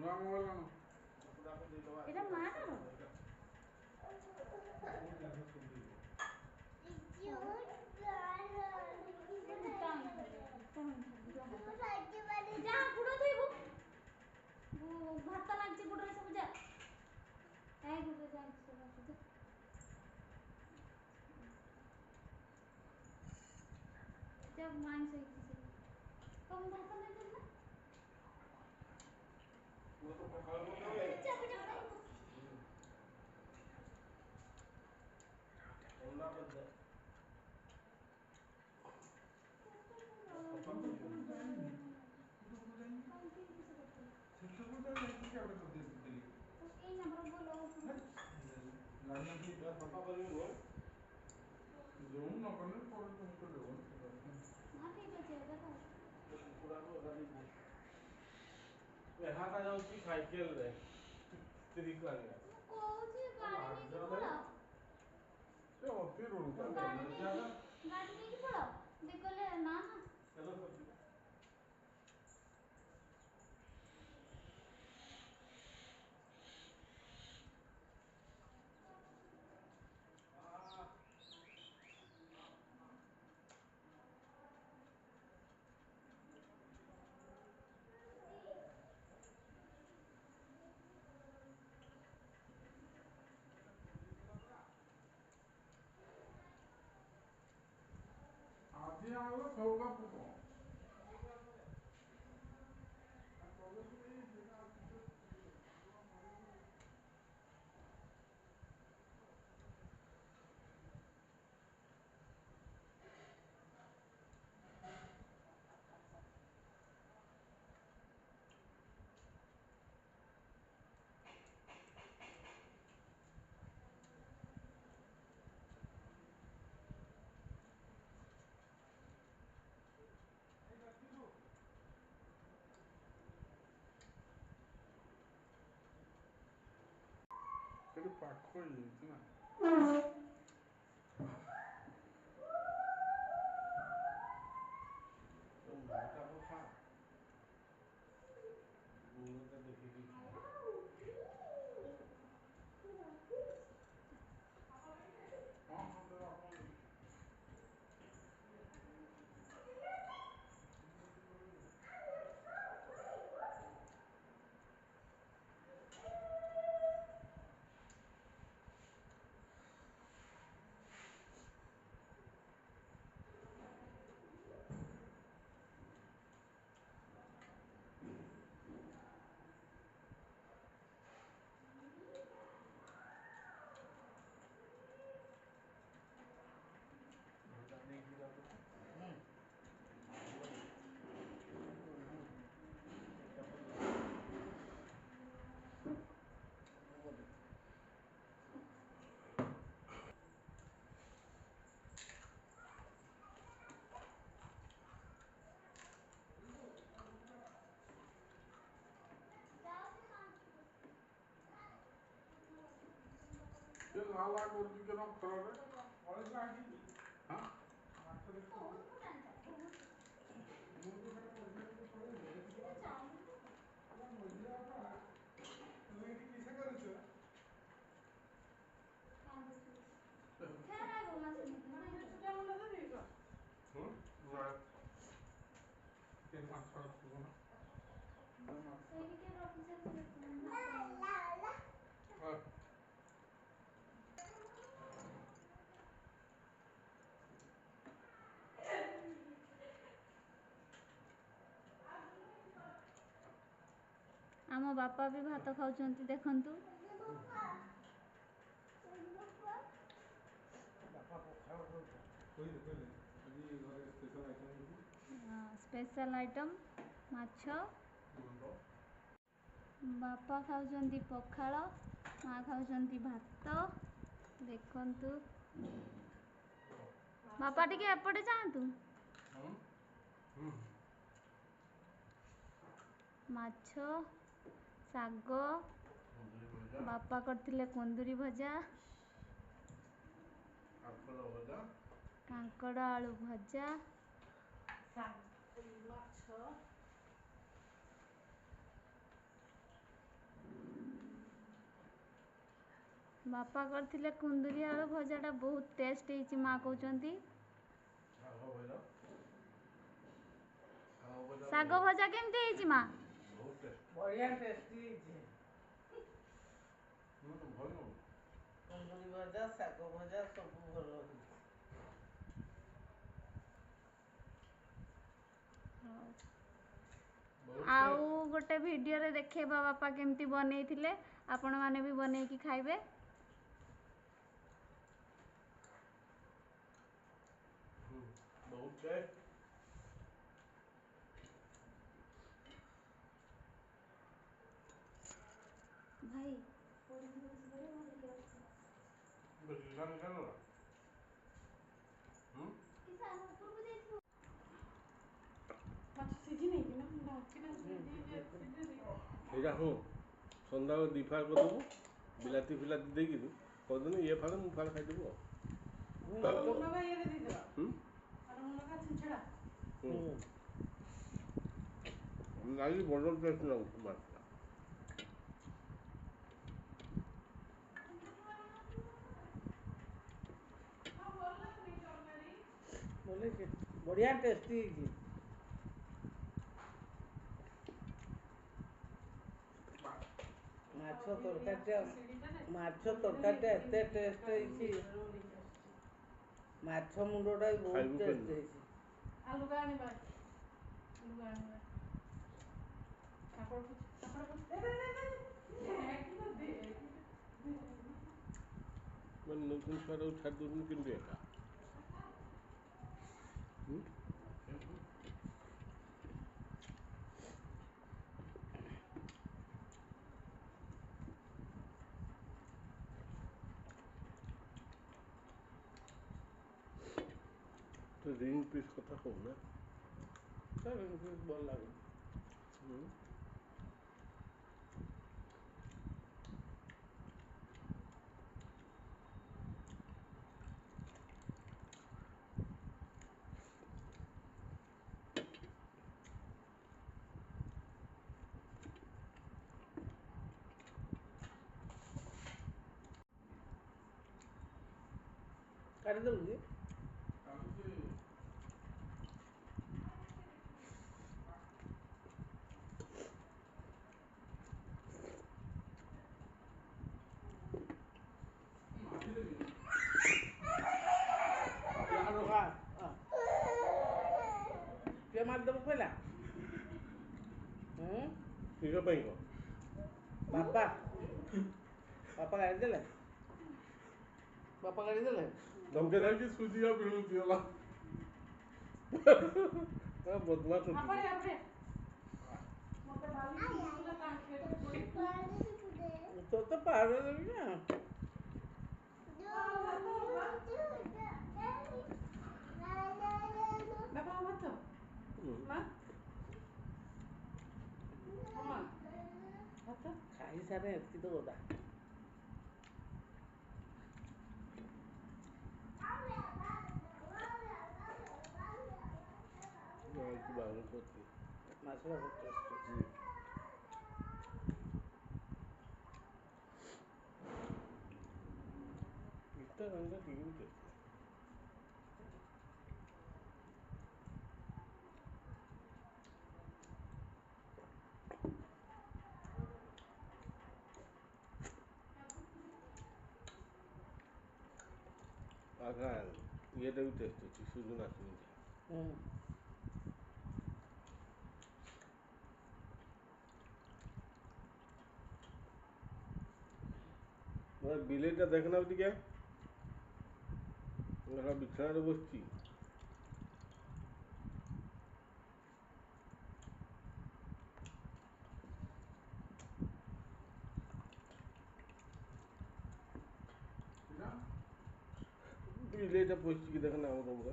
ନୂଆ ମୋବାଇଲ ଆଣ। ଏଟା ମାଆର ଯା ଗୁଡ଼ ଧୋଇବୁ ଭାତ ଲାଗିଛି ଗୁଡ଼ରେ ସବୁ ଯା ଗୁଡ଼ ଯା जब मान से कम भात नहीं देना वो तो पकाल में क्या है ओला बंद है अपन तो जाएंगे तो को जाएंगे सिस्टम को जाएंगे क्या कर दे दिल्ली तो ये नंबर बोलो गाड़ी की बात पापा बोल रहे हो जो न करने पर तुमको देवो हां ठीक है चेहरा था पूरा को गाड़ी दे ए हाथ आ जाओ की साइकिल रे तेरी को आ गया कोची गाड़ी लेके पड़ा से होती रोड का गाड़ी लेके पड़ा देखो ले ना चलो सब आधी आलो सौगा पुको तेरे पाखो ही इतना तो माता को खा गुरु का देखेगी हाँ हाँ तो आप ये लाला गुरुजी के नाम खड़ा है और इसका आगे हाँ मास्टर देखो बहुत फटांचा बहुत मुझे खड़ा पैसे को पड़े ये चालू या मुझे आता लेकिन किसे करे छे काम दे खेला है वो मत नहीं ये छुट्टियां मुंडा दे देगा राइट के मास्टर को ना सही के ऑफिसर से ला ला हाँ आम बापा भी भात खाउछंती देखंतु बापा को खाओ कोई अभी घरे स्पेशल आइटम होगी स्पेशल आइटम माछ बापा खाउछंती पखाल माँ खाउछंती भात देखंतु बापा टिके एपटे जातु माछ साग बापा करथिले कुंदूरी भजा कांकड़ आलू भजा बापा करथिले कुंदुरी आलू भजाटा बहुत टेस्ट ହେଇଛି माँ कहउचंती। ଶାଗ ଭଜା କେମିତି ହେଇଛି ମାँ? बढ़िया टेस्टी कुंदुरी भजा शाग भजा सब भल ଆଉ ଗୋଟେ ଭିଡ଼ିଓରେ ଦେଖେଇବା ବାପା କେମିତି ବନେଇଥିଲେ, ଆପଣମାନେ ବି ବନେଇକି ଖାଇବେ। बहुत टेस्ट ଭାଇ ଏଇଟା ହଁ ସନ୍ଧ୍ୟାବେଳେ ଦୁଇ ଫାଳ କରିଦେବୁ ବିଲାତି ଫିଲାତି ଦେଇକିରି କରିଦେବୁ ଇଏ ଫାଳ ମୁଁ ଫାଳ ଖାଇଦେବୁ ଆଉ ଲାଗି ବଡ଼ ଟେଷ୍ଟ ଲାଗୁଛି ମାଛଟା। बोले बढ़िया टेस्टी माछ तरकारी एते टेस्ट ହେଇଛି ମାଛ ମୁଣ୍ଡଟା ବି ବହୁତ ଟେଷ୍ଟ ହେଇଛି। ଆଲୁଗା ଆଣିବା ମାନେ ନতুନ ଛୁଆଟାକୁ ଛାଡ଼ି ଦେଉଛନ୍ତି କେମିତି ଏକା तो रिंग पीस कथा कहूना रिंग पीस ଭଲ ଲାଗେ। କାଟିଦେବୁ କି? କିଏ ମାରିଦେବୁ କହିଲା? କିସ ପାଇଁ କହ ବାପା ଗାଳି ଦେଲେ ଧମକେ ଧରିକି ସୁଜିଆ ମିଳୁଛି ହେଲା ବଦମାସ तो पार देवी ना खाई सारे एतकी तो होता मासला इतना रंगा टीवी के आगा ये भी टेस्ट होती सुजुना सुनिया बिलेटा देखना होती क्या बिछाना बसची बिलेटा बसची की देखना हम तुमका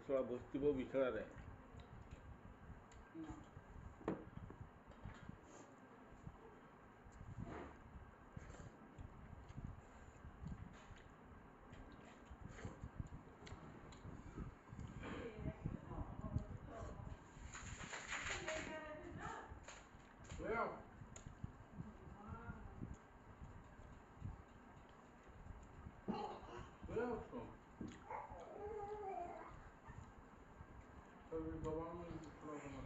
थोड़ा बस्ती वो बिछड़ा रहे भी गवाह में थोड़ा बना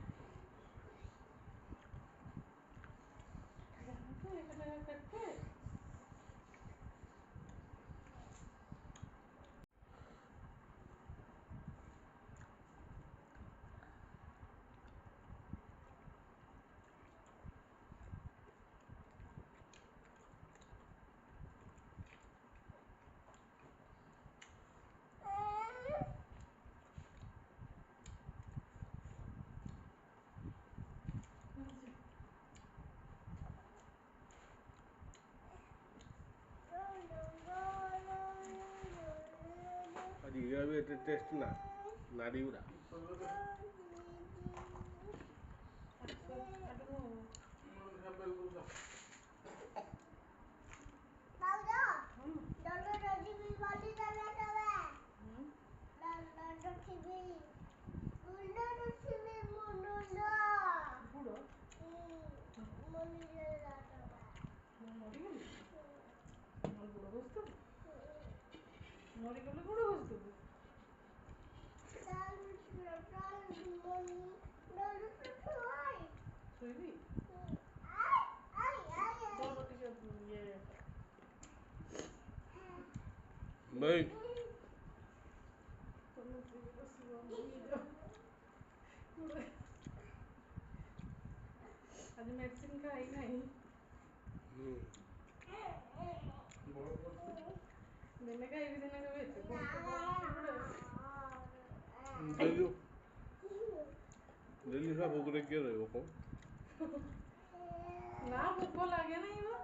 అది ఇవి టెస్ట్ నా నాడి కూడా ମରିଗଲେ କୋଉଠି ବସିଥିବୁ? ଶୋଇବି? ବଲ ଟିକେ ଇଏ ନାଇଁ ତମେ ଟିକେ ବସିବ ଆଜି ମେଡିସିନ ଖାଇ ନାହିଁ ଦିନେ ଖାଇବି ଦିନେ ଖାଇବି ଏତେ କଷ୍ଟ ଡେଲି ଡେଲି ସା ଭୋକରେ କିଏ ରହିବ କଣ ନା ଭୋକ ଲାଗେ ନାହିଁ ବା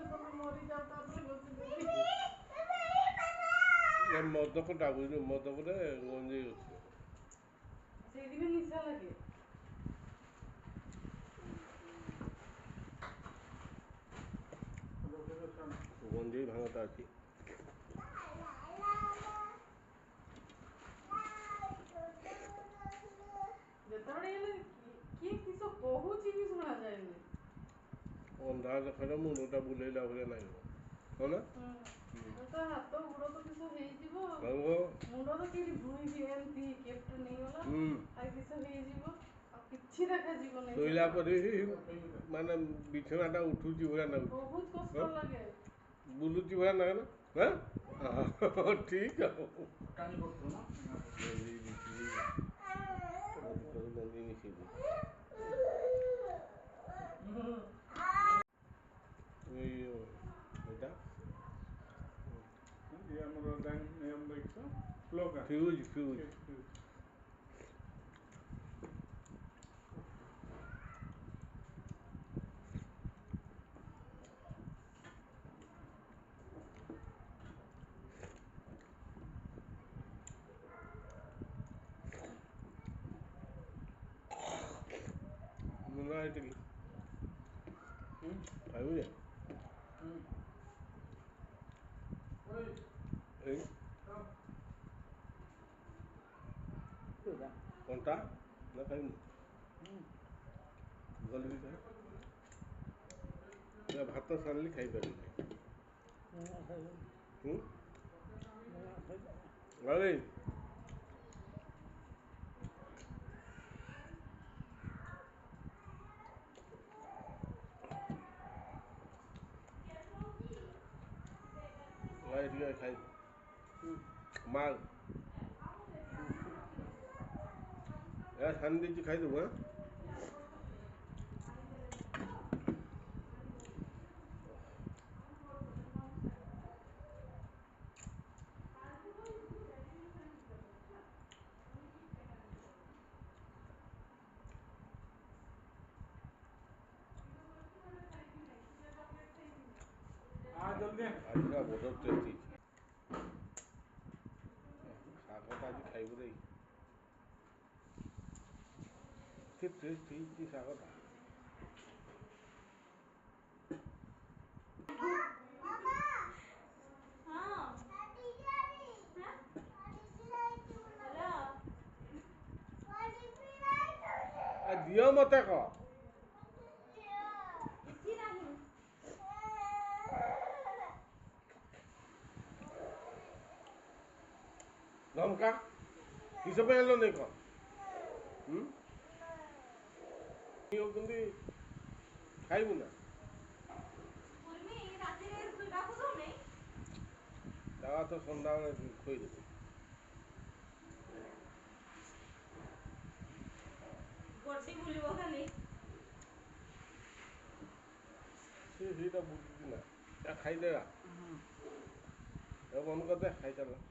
ତମେ ମରିଯାଉ ତାପରେ ବସିଦେବି ମଦକ ଡାକୁଛି ମଦକରେ ଗଞ୍ଜେଇ ଅଛି ସେଇଠି ବି ନିଶା ଲାଗେ ଗଞ୍ଜେଇ ଭାଙ୍ଗଟା ଅଛି ଯେତେବେଳେ ହେଲେ କିଏ କିସ କହୁଛି ବି ଶୁଣାଯାଏନି ଅନ୍ଧାର ଦେଖାରେ ମୁଣ୍ଡଟା ବୁଲେଇଲା ଭଳିଆ ଲାଗିବ ହଁ ନା ତା ହାତ ଗୋଡ ତ କିସ ହେଇଯିବ ଆଉ ମୁଣ୍ଡ ତ କେଠି ଭୁଇଁକି ଏମିତି କେପ୍ଟ ନେଇଗଲା ଆଉ କିସ ହେଇଯିବ ଆଉ କିଛି ଦେଖାଯିବନି ଶୋଇଲା ପରେ ମାନେ ବିଛଣାଟା ଉଠୁଛି ଭଳିଆ ଲାଗୁଛି ବହୁତ କଷ୍ଟ ଲାଗେ ବୁଲୁଛି ଭଳିଆ ଲାଗେ ନା ହଁ ଠିକ ଆଉ କାଣି କରୁଛୁ ନା ଗଞ୍ଜେଇ ମିଶେଇବୁ ଏଇଟା ଆମର ଦେଖିଛ ପ୍ଲଗ୍ ଫ୍ୟୁଜ୍ ଫ୍ୟୁଜ୍ ମୁନା ଏଇଠି ଖାଇବୁ ଯେ ଏଇ କଣ୍ଟା ନା ଖାଇବୁ ଗଲି ଭାତ ସାରିଲି ଖାଇପାରିବି ଆରେ ଟିକେ ଖାଇ ମାଲ ଛାଣି ଦେଇଛି ଖାଇଦେବୁ ହଁ ଜଲ୍ଦି ଆଜିକା ବଡ଼ ଟେଷ୍ଟି ଶାଗଟା ଆଜି ଖାଇବୁ ରେ କି ଟେଷ୍ଟ ହେଇଛି ଶାଗଟା ଦିଅ ମତେ କହ ଲଙ୍କା କିସ ପାଇଁ ଆଣିଲ ନାଇଁ କହ ହେଉଛନ୍ତି ଖାଇବୁ ନା ଯାହା ତ ସନ୍ଧ୍ୟାବେଳେ ଖୋଇଦେବୁ ସେଇଟା ବୁଝୁଛି ନା ଖାଇଦେବା ବନ୍ଦ କରିଦେ ଖାଇଚାଲ